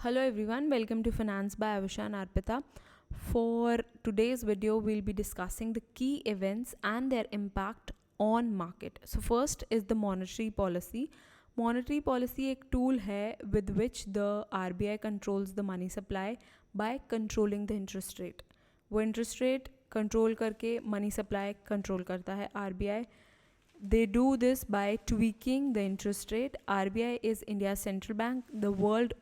Hello everyone, welcome to Finance by Avisha and Arpita. For today's video, we'll be discussing the key events and their impact on market. So first is the monetary policy. Monetary policy एक tool है with which the RBI controls the money supply by controlling the interest rate. वो interest rate control करके money supply control करता है RBI. They do this by tweaking the interest rate. RBI is India's central bank. The world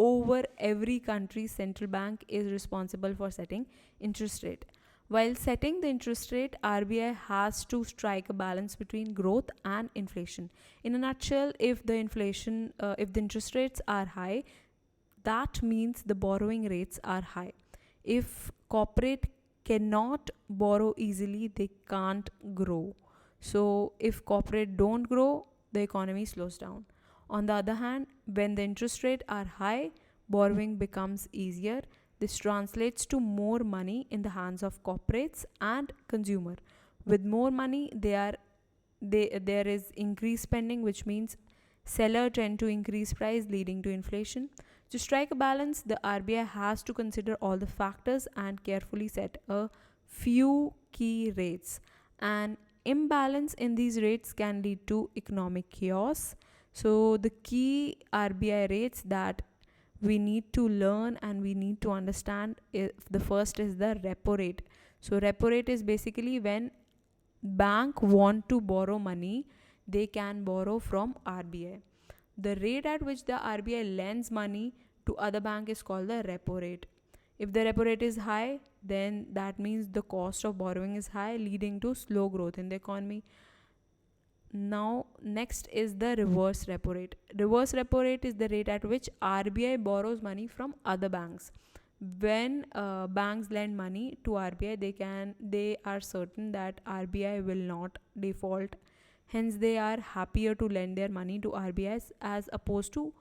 over every country's central bank is responsible for setting interest rate. While setting the interest rate, RBI has to strike a balance between growth and inflation. In a nutshell, if the interest rates are high, that means the borrowing rates are high. If corporate cannot borrow easily, they can't grow. So if corporate don't grow, the economy slows down. On the other hand, when the interest rates are high, borrowing becomes easier. This translates to more money in the hands of corporates and consumer. With more money, there is increased spending, which means seller tend to increase price, leading to inflation. To strike a balance, the RBI has to consider all the factors and carefully set a few key rates. An imbalance in these rates can lead to economic chaos. So the key RBI rates that we need to learn and we need to understand, if the first is the repo rate. So repo rate is basically when bank want to borrow money, they can borrow from RBI. The rate at which the RBI lends money to other bank is called the repo rate. If the repo rate is high, then that means the cost of borrowing is high, leading to slow growth in the economy. Now, next is the reverse repo rate. Reverse repo rate is the rate at which RBI borrows money from other banks. When banks lend money to RBI, they are certain that RBI will not default. Hence, they are happier to lend their money to RBI as opposed to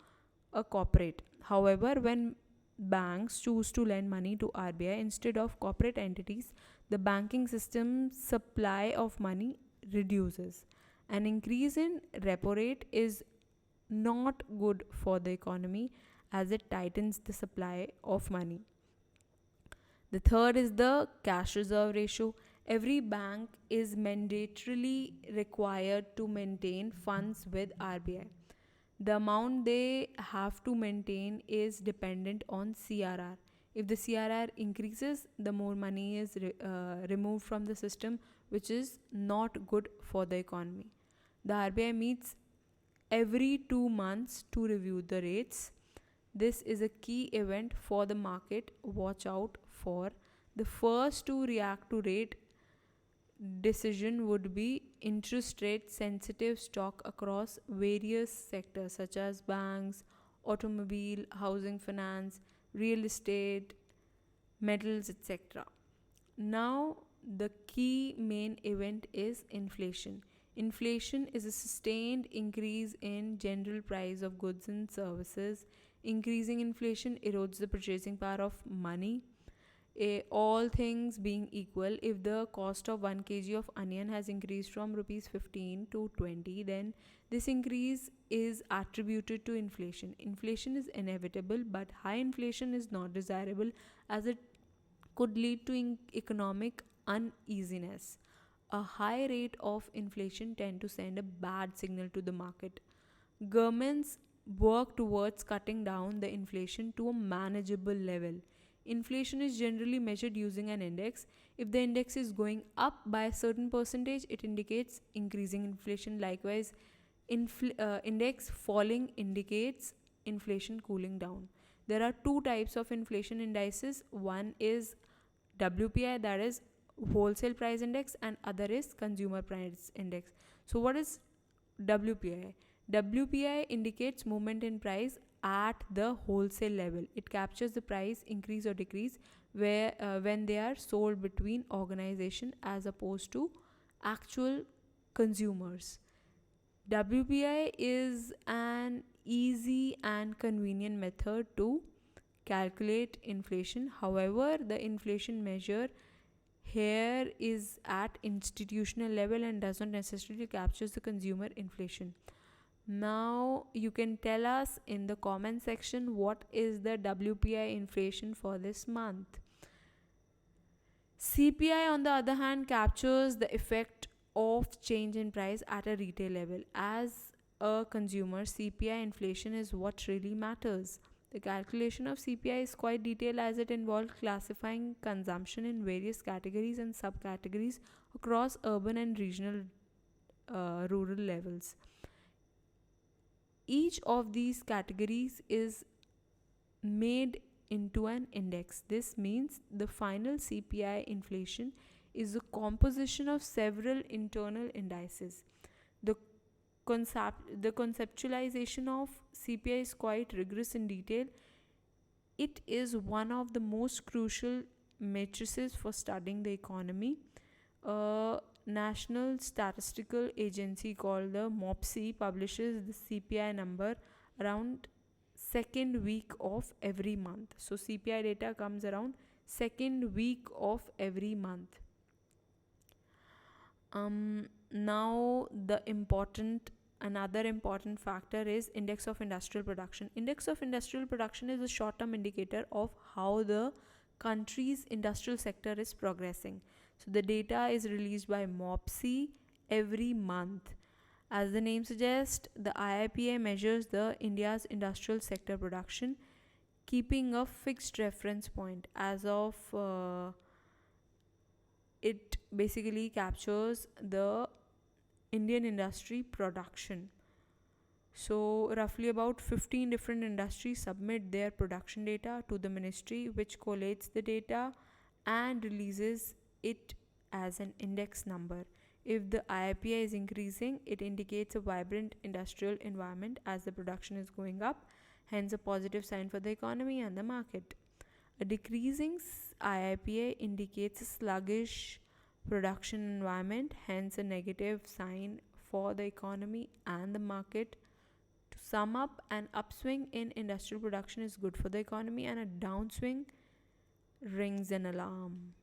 a corporate. However, when banks choose to lend money to RBI instead of corporate entities, the banking system's supply of money reduces. An increase in repo rate is not good for the economy as it tightens the supply of money. The third is the cash reserve ratio. Every bank is mandatorily required to maintain funds with RBI. The amount they have to maintain is dependent on CRR. If the CRR increases, the more money is removed from the system, which is not good for the economy. The RBI meets every 2 months to review the rates. This is a key event for the market. Watch out for. The first to react to rate decision would be interest rate sensitive stock across various sectors such as banks, automobile, housing finance, real estate, metals, etc. Now, the key main event is inflation. Inflation is a sustained increase in general price of goods and services. Increasing inflation erodes the purchasing power of money. All things being equal, if the cost of 1 kg of onion has increased from rupees 15 to 20, then this increase is attributed to inflation. Inflation is inevitable, but high inflation is not desirable as it could lead to economic uneasiness. A high rate of inflation tend to send a bad signal to the market. Governments work towards cutting down the inflation to a manageable level. Inflation is generally measured using an index. If the index is going up by a certain percentage, it indicates increasing inflation. Likewise, index falling indicates inflation cooling down. There are two types of inflation indices. One is WPI, that is wholesale price index, and other is consumer price index. So what is WPI? WPI indicates movement in price at the wholesale level. It captures the price increase or decrease when they are sold between organization as opposed to actual consumers. WPI is an easy and convenient method to calculate inflation. However, the inflation measure here is at institutional level and does not necessarily capture the consumer inflation. Now you can tell us in the comment section what is the WPI inflation for this month. CPI, on the other hand, captures the effect of change in price at a retail level. As a consumer, CPI inflation is what really matters. The calculation of CPI is quite detailed as it involves classifying consumption in various categories and subcategories across urban and regional rural levels. Each of these categories is made into an index. This means the final CPI inflation is a composition of several internal indices. The conceptualization of CPI is quite rigorous in detail. It is one of the most crucial matrices for studying the economy. A national statistical agency called the MOPSI publishes the CPI number around second week of every month. So CPI data comes around second week of every month. Now another important factor is index of industrial production. Index of industrial production is a short-term indicator of how the country's industrial sector is progressing. So the data is released by MOPSI every month. As the name suggests, the IIPA measures the India's industrial sector production, keeping a fixed reference point. As of it basically captures the Indian industry production. So roughly about 15 different industries submit their production data to the ministry, which collates the data and releases it as an index number. If the IIPA is increasing, it indicates a vibrant industrial environment as the production is going up, hence a positive sign for the economy and the market. A decreasing IIPA indicates a sluggish production environment, hence a negative sign for the economy and the market. To sum up, an upswing in industrial production is good for the economy, and a downswing rings an alarm.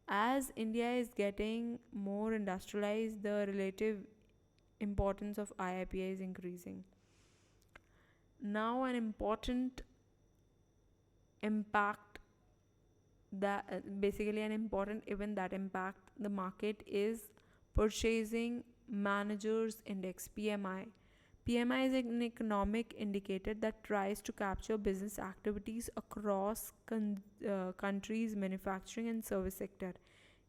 As India is getting more industrialized, the relative importance of IIPA is increasing. Now an important impact basically an important event that impact the market is Purchasing Managers Index, PMI. PMI is an economic indicator that tries to capture business activities across countries' manufacturing and service sector.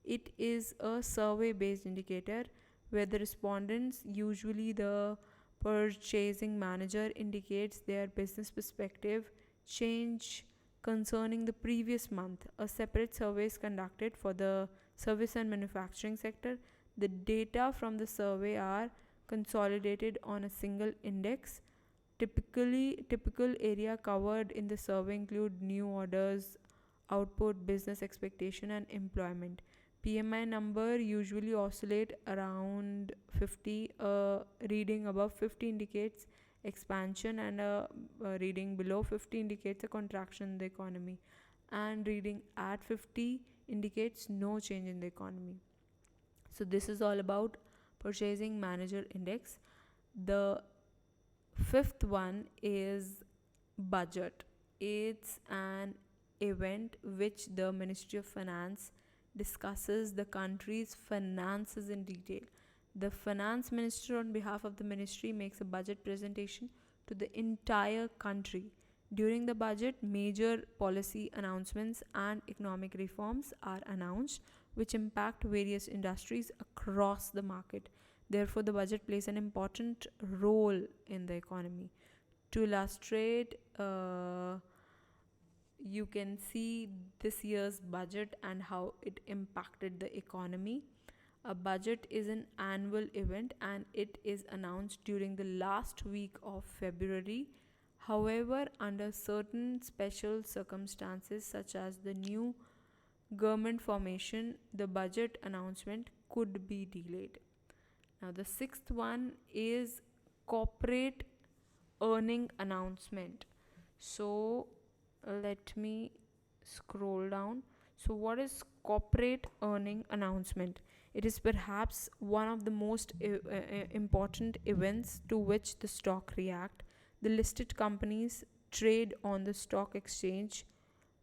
It is a survey-based indicator where the respondents, usually the purchasing manager, indicates their business perspective change concerning the previous month. A separate survey is conducted for the service and manufacturing sector. The data from the survey are consolidated on a single index. Typical area covered in the survey include new orders, output, business expectation, and employment. PMI number usually oscillate around 50. Reading above 50 indicates expansion, and a reading below 50 indicates a contraction in the economy, and reading at 50 indicates no change in the economy. So this is all about Purchasing Manager Index. The fifth one is budget. It's an event which the Ministry of Finance discusses the country's finances in detail. The finance minister, on behalf of the ministry, makes a budget presentation to the entire country. During the budget, major policy announcements and economic reforms are announced, which impact various industries across the market. Therefore, the budget plays an important role in the economy. To illustrate, you can see this year's budget and how it impacted the economy. A budget is an annual event and it is announced during the last week of February. However, under certain special circumstances, such as the new government formation, the budget announcement could be delayed. Now, the sixth one is corporate earning announcement. So, let me scroll down. So, what is corporate earning announcement? It is perhaps one of the most important events to which the stock react. The listed companies trade on the stock exchange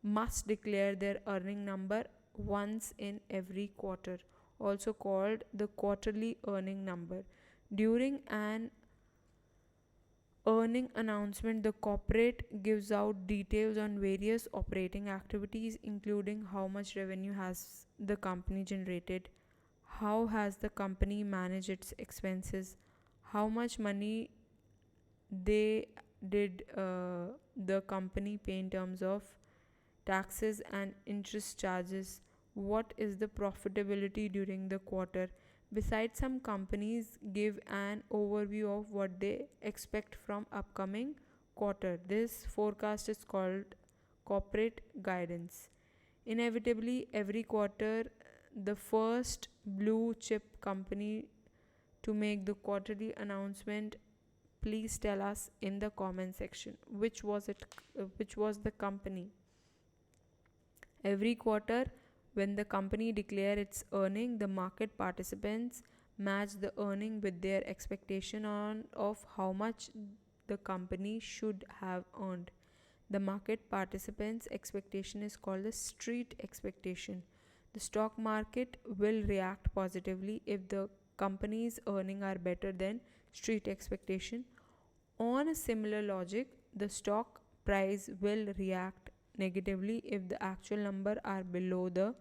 must declare their earning number once in every quarter, also called the quarterly earning number. During an earning announcement, the corporate gives out details on various operating activities, including how much revenue has the company generated, how has the company managed its expenses, how much money they did the company pay in terms of taxes and interest charges, what is the profitability during the quarter. Besides, some companies give an overview of what they expect from upcoming quarter. This forecast is called corporate guidance. Inevitably, every quarter, the first blue chip company to make the quarterly announcement, please tell us in the comment section which was the company. Every quarter, when the company declare its earning, the market participants match the earning with their expectation of how much the company should have earned. The market participants' expectation is called the street expectation. The stock market will react positively if the company's earnings are better than street expectation. On a similar logic, the stock price will react negatively if the actual number are below the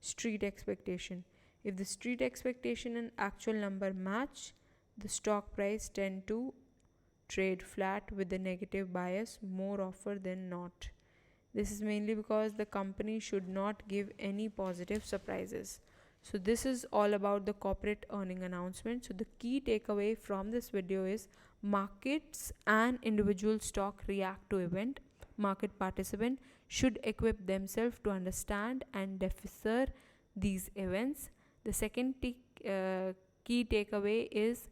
street expectation. If the street expectation and actual number match, the stock price tend to trade flat with a negative bias more often than not. This is mainly because the company should not give any positive surprises. So this is all about the corporate earning announcement. So the key takeaway from this video is markets and individual stock react to event. Market participant should equip themselves to understand and decipher these events. The second key takeaway is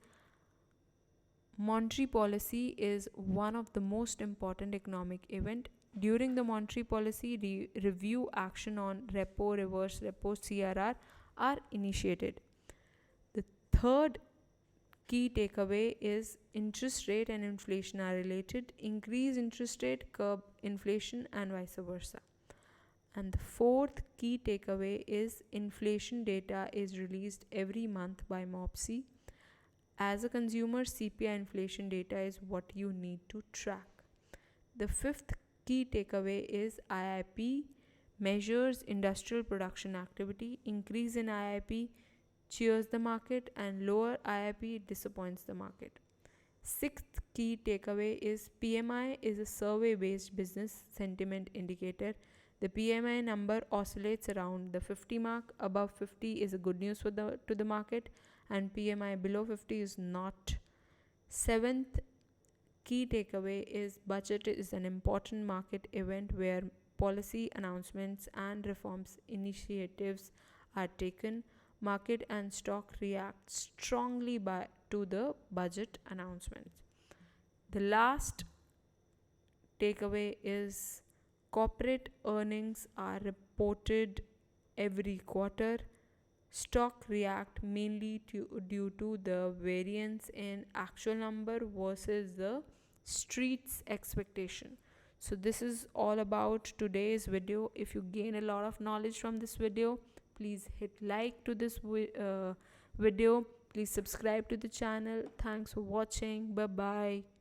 monetary policy is one of the most important economic event. During the monetary policy review, action on repo, reverse repo, CRR are initiated. The third key takeaway is interest rate and inflation are related. Increase interest rate curb inflation and vice versa. And the fourth key takeaway is inflation data is released every month by MOPSI. As a consumer, CPI inflation data is what you need to track. The fifth key takeaway is IIP measures industrial production activity. Increase in IIP cheers the market and lower IIP disappoints the market. Sixth key takeaway is PMI is a survey based business sentiment indicator. The PMI number oscillates around the 50 mark. Above 50 is a good news to the market, and PMI below 50 is not. Seventh key takeaway is budget is an important market event where policy announcements and reforms initiatives are taken. Market and stock react strongly to the budget announcements. The last takeaway is corporate earnings are reported every quarter. Stock react mainly due to the variance in actual number versus the street's expectation. So this is all about today's video. If you gain a lot of knowledge from this video, please hit like to this video. Please subscribe to the channel. Thanks for watching. Bye bye.